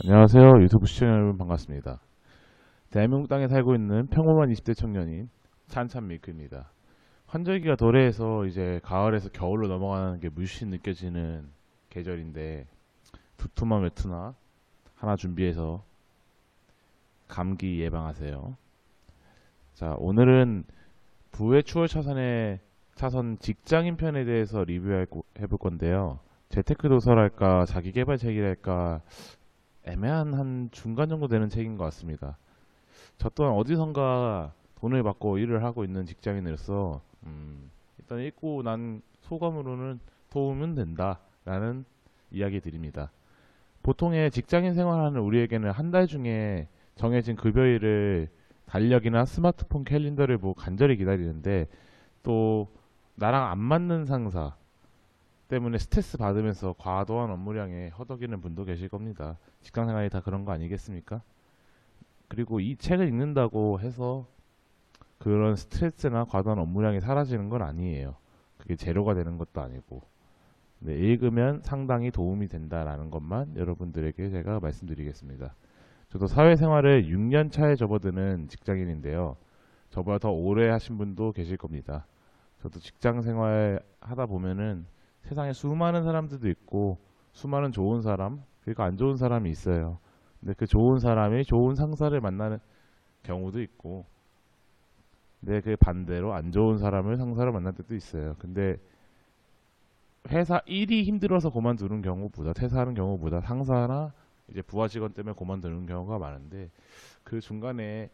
안녕하세요. 유튜브 시청자 여러분 반갑습니다. 대한민국 땅에 살고 있는 평범한 20대 청년인 찬찬밀크입니다. 환절기가 도래해서 이제 가을에서 겨울로 넘어가는 게 물씬 느껴지는 계절인데 두툼한 외투나 하나 준비해서 감기 예방하세요. 자, 오늘은 부의 추월 차선의 차선 직장인 편에 대해서 해볼 건데요. 재테크 도서랄까 자기계발책이랄까 애매한 한 중간 정도 되는 책인 것 같습니다. 저 또한 어디선가 돈을 받고 일을 하고 있는 직장인으로서 일단 읽고 난 소감으로는 도움은 된다라는 이야기 드립니다. 보통의 직장인 생활하는 우리에게는 한 달 중에 정해진 급여일을 달력이나 스마트폰 캘린더를 보고 간절히 기다리는데 또 나랑 안 맞는 상사 때문에 스트레스 받으면서 과도한 업무량에 허덕이는 분도 계실 겁니다. 직장 생활이 다 그런 거 아니겠습니까? 그리고 이 책을 읽는다고 해서 그런 스트레스나 과도한 업무량이 사라지는 건 아니에요. 그게 제로가 되는 것도 아니고. 네, 읽으면 상당히 도움이 된다라는 것만 여러분들에게 제가 말씀드리겠습니다. 저도 사회생활을 6년 차에 접어드는 직장인인데요. 저보다 더 오래 하신 분도 계실 겁니다. 저도 직장 생활 하다 보면은 세상에 수많은 사람들도 있고 수많은 좋은 사람 그리고 안 좋은 사람이 있어요. 근데 그 좋은 사람이 좋은 상사를 만나는 경우도 있고 근데 그 반대로 안 좋은 사람을 상사를 만날 때도 있어요. 근데 회사 일이 힘들어서 그만두는 경우보다 퇴사하는 경우보다 상사나 이제 부하 직원 때문에 그만두는 경우가 많은데 그 중간에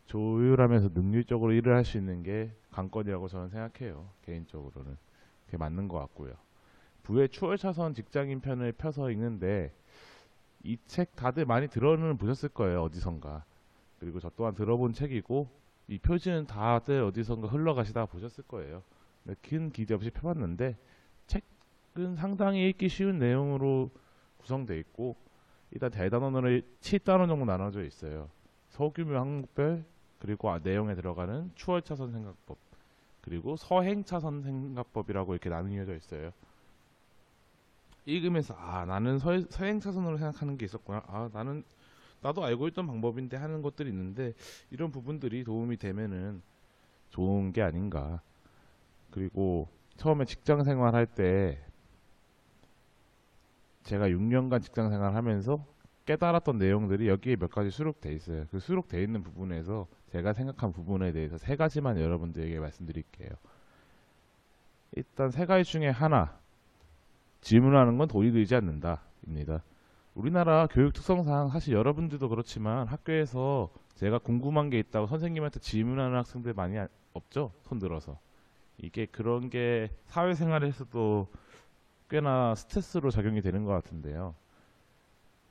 조율하면서 능률적으로 일을 할 수 있는 게 관건이라고 저는 생각해요. 개인적으로는 그게 맞는 것 같고요. 부의 추월차선 직장인 편을 펴서 읽는데 이 책 다들 많이 들어는 보셨을 거예요. 어디선가. 그리고 저 또한 들어본 책이고 이 표지는 다들 어디선가 흘러가시다가 보셨을 거예요. 큰 기대 없이 펴봤는데 책은 상당히 읽기 쉬운 내용으로 구성되어 있고 일단 대단원으로 7단원 정도 나눠져 있어요. 소규모 항목별 그리고 내용에 들어가는 추월차선 생각법 그리고 서행차선 생각법이라고 이렇게 나뉘어져 있어요. 읽으면서 나는 서행차선으로 생각하는 게 있었구나. 나도 알고 있던 방법인데 하는 것들이 있는데 이런 부분들이 도움이 되면은 좋은 게 아닌가. 그리고 처음에 직장 생활할 때 제가 6년간 직장 생활하면서 깨달았던 내용들이 여기에 몇 가지 수록돼 있어요. 그 수록돼 있는 부분에서 제가 생각한 부분에 대해서 세 가지만 여러분들에게 말씀드릴게요. 일단 세 가지 중에 하나, 질문하는 건 돈이 들지 않는다 입니다. 우리나라 교육 특성상 사실 여러분들도 그렇지만 학교에서 제가 궁금한 게 있다고 선생님한테 질문하는 학생들 많이 없죠? 손 들어서. 이게 그런 게 사회생활에서도 꽤나 스트레스로 작용이 되는 것 같은데요.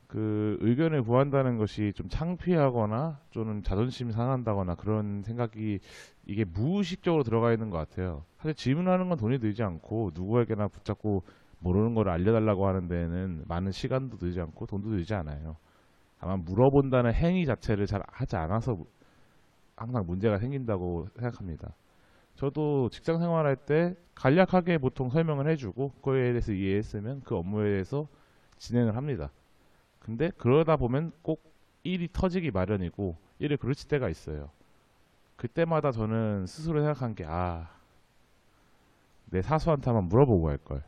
그 의견을 구한다는 것이 좀 창피하거나 또는 자존심이 상한다거나 그런 생각이 이게 무의식적으로 들어가 있는 것 같아요. 사실 질문하는 건 돈이 들지 않고 누구에게나 붙잡고 모르는 걸 알려달라고 하는 데는 많은 시간도 들지 않고 돈도 들지 않아요. 다만 물어본다는 행위 자체를 잘 하지 않아서 항상 문제가 생긴다고 생각합니다. 저도 직장 생활할 때 간략하게 보통 설명을 해주고 그거에 대해서 이해했으면 그 업무에 대해서 진행을 합니다. 근데 그러다 보면 꼭 일이 터지기 마련이고 일을 그르칠 때가 있어요. 그때마다 저는 스스로 생각한 게 내 사수한테 한번 물어보고 할 걸.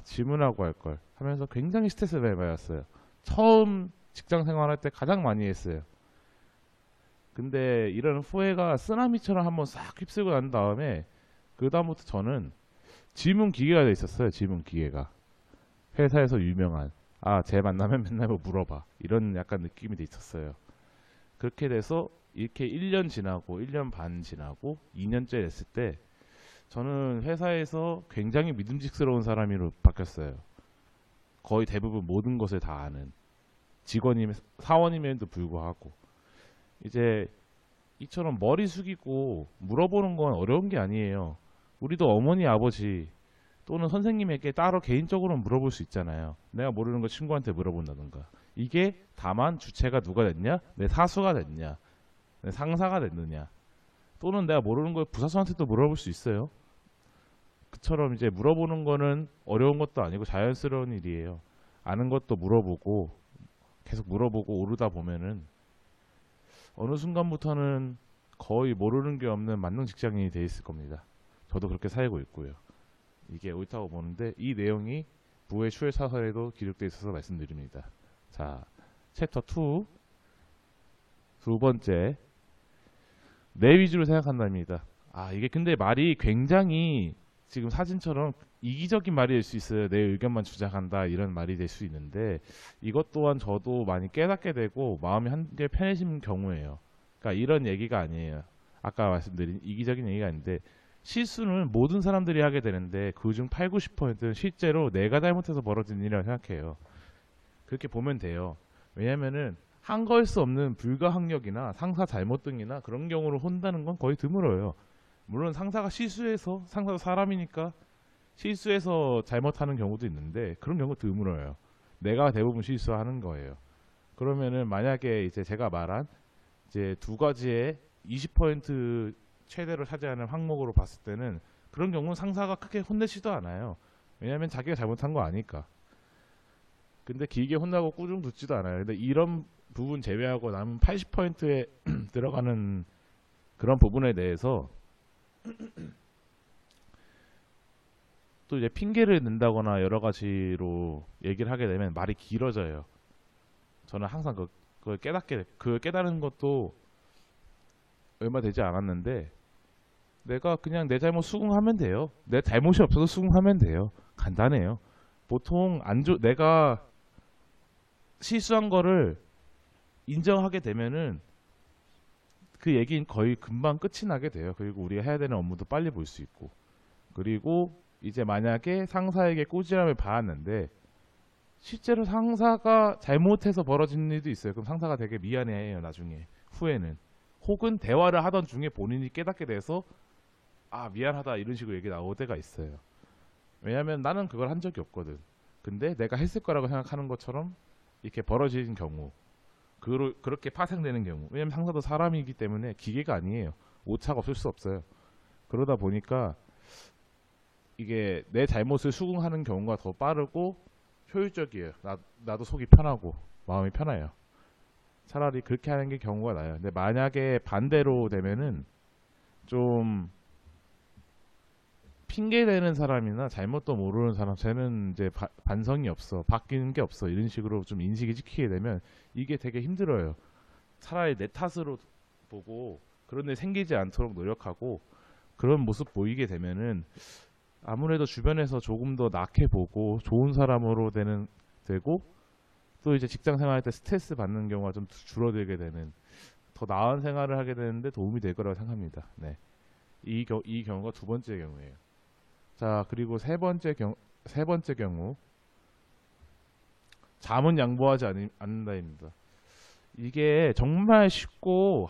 질문하고 할 걸 하면서 굉장히 스트레스를 많이 받았어요. 처음 직장 생활할 때 가장 많이 했어요. 근데 이런 후회가 쓰나미처럼 한번 싹 휩쓸고 난 다음에 그 다음부터 저는 질문 기계가 돼 있었어요. 질문 기계가 회사에서 유명한 쟤 만나면 맨날 뭐 물어봐 이런 약간 느낌이 돼 있었어요. 그렇게 돼서 이렇게 1년 지나고 1년 반 지나고 2년째 됐을 때 저는 회사에서 굉장히 믿음직스러운 사람으로 바뀌었어요. 거의 대부분 모든 것을 다 아는 사원임에도 불구하고 이제 이처럼 머리 숙이고 물어보는 건 어려운 게 아니에요. 우리도 어머니 아버지 또는 선생님에게 따로 개인적으로 물어볼 수 있잖아요. 내가 모르는 거 친구한테 물어본다던가. 이게 다만 주체가 누가 됐냐? 내 사수가 됐냐? 내 상사가 됐느냐? 또는 내가 모르는 걸 부사수한테도 물어볼 수 있어요. 그처럼 이제 물어보는 거는 어려운 것도 아니고 자연스러운 일이에요. 아는 것도 물어보고 계속 물어보고 오르다 보면은 어느 순간부터는 거의 모르는 게 없는 만능 직장인이 돼 있을 겁니다. 저도 그렇게 살고 있고요. 이게 옳다고 보는데 이 내용이 부의 추회 사설에도 기록되어 있어서 말씀드립니다. 자, 챕터 2 두 번째, 내 위주로 생각한답니다. 아, 이게 근데 말이 굉장히 지금 사진처럼 이기적인 말이 될 수 있어요. 내 의견만 주장한다 이런 말이 될 수 있는데 이것 또한 저도 많이 깨닫게 되고 마음이 한결 편해진 경우예요. 그러니까 이런 얘기가 아니에요. 아까 말씀드린 이기적인 얘기가 아닌데 실수는 모든 사람들이 하게 되는데 그중 8, 90%는 실제로 내가 잘못해서 벌어진 일이라고 생각해요. 그렇게 보면 돼요. 왜냐면은 한거일 수 없는 불가항력이나 상사 잘못 등이나 그런 경우를 혼다는 건 거의 드물어요. 물론 상사가 실수해서 상사도 사람이니까 실수해서 잘못하는 경우도 있는데 그런 경우 드물어요. 내가 대부분 실수하는 거예요. 그러면은 만약에 이제 제가 말한 이제 두 가지의 20% 최대로 차지하는 항목으로 봤을 때는 그런 경우는 상사가 크게 혼내지도 않아요. 왜냐하면 자기가 잘못한 거 아니까. 근데 길게 혼나고 꾸중 듣지도 않아요. 근데 이런 부분 제외하고 남은 80%에 들어가는 그런 부분에 대해서 또 이제 핑계를 낸다거나 여러 가지로 얘기를 하게 되면 말이 길어져요. 저는 항상 그걸 깨달은 것도 얼마 되지 않았는데 내가 그냥 내 잘못 수긍하면 돼요. 내 잘못이 없어도 수긍하면 돼요. 간단해요. 보통 내가 실수한 거를 인정하게 되면은 그 얘기는 거의 금방 끝이 나게 돼요. 그리고 우리가 해야 되는 업무도 빨리 볼 수 있고. 그리고 이제 만약에 상사에게 꼬지람을 받았는데 실제로 상사가 잘못해서 벌어진 일도 있어요. 그럼 상사가 되게 미안해해요. 나중에 후에는. 혹은 대화를 하던 중에 본인이 깨닫게 돼서 아 미안하다 이런 식으로 얘기 나올 때가 있어요. 왜냐면 나는 그걸 한 적이 없거든. 근데 내가 했을 거라고 생각하는 것처럼 이렇게 벌어지는 경우 그렇게 파생되는 경우 왜냐면 상사도 사람이기 때문에 기계가 아니에요. 오차가 없을 수 없어요. 그러다 보니까 이게 내 잘못을 수긍하는 경우가 더 빠르고 효율적이에요. 나도 속이 편하고 마음이 편해요. 차라리 그렇게 하는 게 경우가 나요. 근데 만약에 반대로 되면은 좀 핑계대는 사람이나 잘못도 모르는 사람, 쟤는 이제 반성이 없어, 바뀌는 게 없어 이런 식으로 좀 인식이 찍히게 되면 이게 되게 힘들어요. 차라리 내 탓으로 보고 그런 일 생기지 않도록 노력하고 그런 모습 보이게 되면은 아무래도 주변에서 조금 더 낙해 보고 좋은 사람으로 되고 또 이제 직장 생활할 때 스트레스 받는 경우가 좀 줄어들게 되는 더 나은 생활을 하게 되는데 도움이 될 거라고 생각합니다. 네. 이 경우가 두 번째 경우예요. 자, 그리고 세 번째 경우 잠은 양보하지 않는다입니다. 이게 정말 쉽고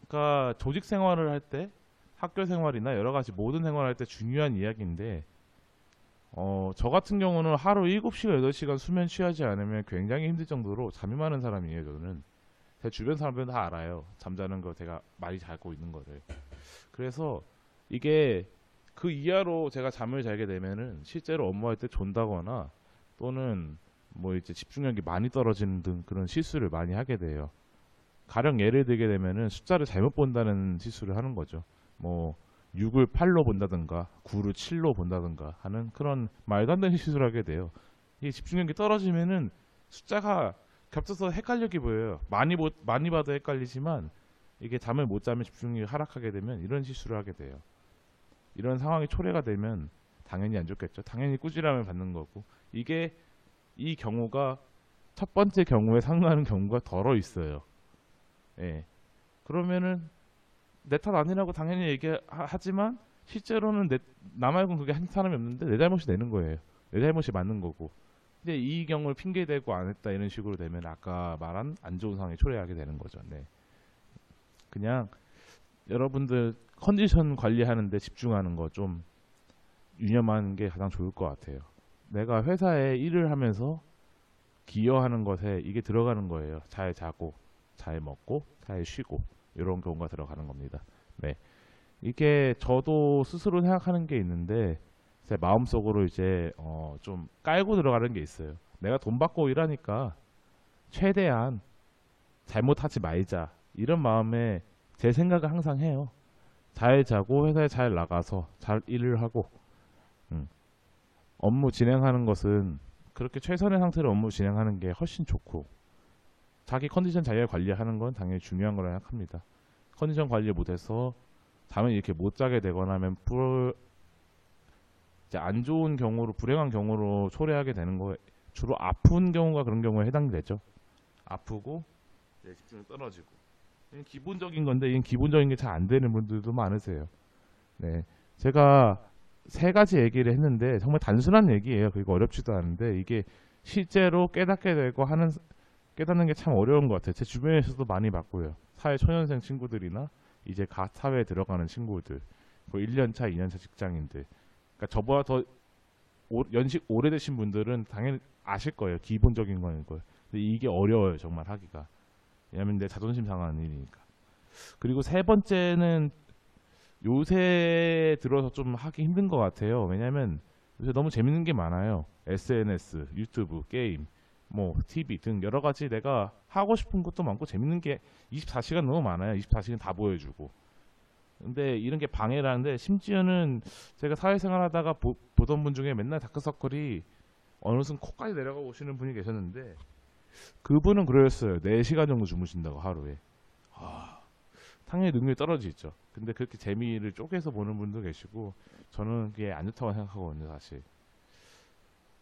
그러니까 조직 생활을 할 때 학교 생활이나 여러 가지 모든 생활을 할 때 중요한 이야기인데 저 같은 경우는 하루 7시간, 8시간 수면 취하지 않으면 굉장히 힘들 정도로 잠이 많은 사람이에요. 저는 제 주변 사람들은 다 알아요. 잠자는 거 제가 많이 자고 있는 거를. 그래서 이게 그 이하로 제가 잠을 자게 되면은 실제로 업무할 때 존다거나 또는 뭐 이제 집중력이 많이 떨어지는 등 그런 실수를 많이 하게 돼요. 가령 예를 들게 되면은 숫자를 잘못 본다는 실수를 하는 거죠. 뭐 6을 8로 본다든가 9를 7로 본다든가 하는 그런 말도 안 되는 실수를 하게 돼요. 이게 집중력이 떨어지면은 숫자가 겹쳐서 헷갈리게 보여요. 많이 봐도 헷갈리지만 이게 잠을 못 자면 집중력이 하락하게 되면 이런 실수를 하게 돼요. 이런 상황이 초래가 되면 당연히 안 좋겠죠. 당연히 꾸지람을 받는 거고 이 경우가 첫 번째 경우에 상응하는 경우가 덜어 있어요. 예. 그러면은 내 탓 아니라고 당연히 얘기하지만 실제로는 나 말고는 그게 한 사람이 없는데 내 잘못이 되는 거예요. 내 잘못이 맞는 거고. 근데 이 경우를 핑계대고 안 했다 이런 식으로 되면 아까 말한 안 좋은 상황이 초래하게 되는 거죠. 네. 그냥 여러분들 컨디션 관리하는데 집중하는 거 좀 유념하는 게 가장 좋을 것 같아요. 내가 회사에 일을 하면서 기여하는 것에 이게 들어가는 거예요. 잘 자고, 잘 먹고, 잘 쉬고 이런 경우가 들어가는 겁니다. 네, 이게 저도 스스로 생각하는 게 있는데 제 마음속으로 이제 좀 깔고 들어가는 게 있어요. 내가 돈 받고 일하니까 최대한 잘못하지 말자 이런 마음에 제 생각을 항상 해요. 잘 자고 회사에 잘 나가서 잘 일을 하고 업무 진행하는 것은 그렇게 최선의 상태로 업무 진행하는 게 훨씬 좋고 자기 컨디션 잘 관리하는 건 당연히 중요한 거라 생각합니다. 컨디션 관리 못해서 잠을 이렇게 못 자게 되거나 하면 이제 안 좋은 경우로 불행한 경우로 초래하게 되는 거 주로 아픈 경우가 그런 경우에 해당이 되죠. 아프고 집중이 떨어지고 이건 기본적인 건데 이건 기본적인 게 잘 안 되는 분들도 많으세요. 네, 제가 세 가지 얘기를 했는데 정말 단순한 얘기예요. 그리고 어렵지도 않은데 이게 실제로 깨닫게 되고 깨닫는 게 참 어려운 것 같아요. 제 주변에서도 많이 봤고요. 사회 초년생 친구들이나 이제 갓 사회에 들어가는 친구들, 그 1년차, 2년차 직장인들. 그러니까 저보다 더 연식 오래되신 분들은 당연히 아실 거예요. 기본적인 거는 걸. 근데 이게 어려워요, 정말 하기가. 왜냐면 내 자존심 상하는 일이니까. 그리고 세 번째는 요새 들어서 좀 하기 힘든 것 같아요. 왜냐면 요새 너무 재밌는 게 많아요. SNS, 유튜브, 게임, 뭐 TV 등 여러 가지 내가 하고 싶은 것도 많고 재밌는 게 24시간 너무 많아요. 24시간 다 보여주고. 근데 이런 게 방해라는데 심지어는 제가 사회생활 하다가 보던 분 중에 맨날 다크서클이 어느 순간 코까지 내려가 오시는 분이 계셨는데 그분은 그러셨어요. 4시간 정도 주무신다고 하루에. 당연히 능률이 떨어지죠. 근데 그렇게 재미를 쪼개서 보는 분도 계시고 저는 그게 안 좋다고 생각하거든요, 사실.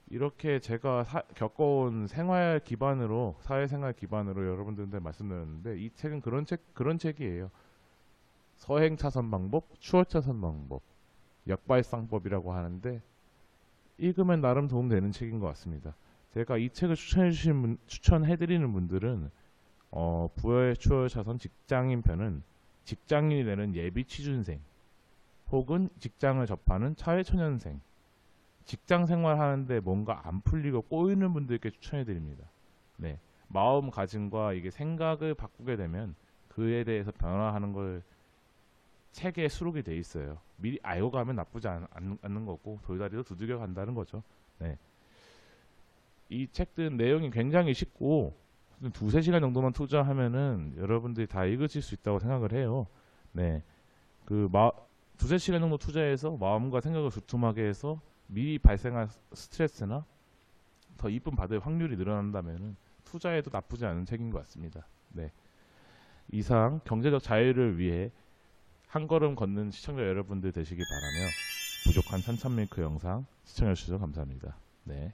이렇게 제가 겪어온 생활 기반으로 사회생활 기반으로 여러분들한테 말씀드렸는데 이 책은 그런 책이에요. 서행차선 방법, 추월차선 방법, 역발상법이라고 하는데 읽으면 나름 도움되는 책인 것 같습니다. 제가 이 책을 추천해드리는 분들은 부여의 추월차선 직장인 편은 직장인이 되는 예비 취준생 혹은 직장을 접하는 사회초년생 직장 생활하는데 뭔가 안 풀리고 꼬이는 분들께 추천해드립니다. 네, 마음가짐과 이게 생각을 바꾸게 되면 그에 대해서 변화하는 걸 책에 수록이 돼 있어요. 미리 알고 가면 나쁘지 않는 거고 돌다리도 두들겨 간다는 거죠. 네, 이 책들은 내용이 굉장히 쉽고 2~3시간 정도만 투자하면은 여러분들이 다 읽으실 수 있다고 생각을 해요. 네, 2~3시간 정도 투자해서 마음과 생각을 두툼하게 해서 미리 발생한 스트레스나 더 이쁨 받을 확률이 늘어난다면 투자해도 나쁘지 않은 책인 것 같습니다. 네, 이상 경제적 자유를 위해 한 걸음 걷는 시청자 여러분들 되시기 바라며 부족한 산천밀크 영상 시청해주셔서 감사합니다. 네.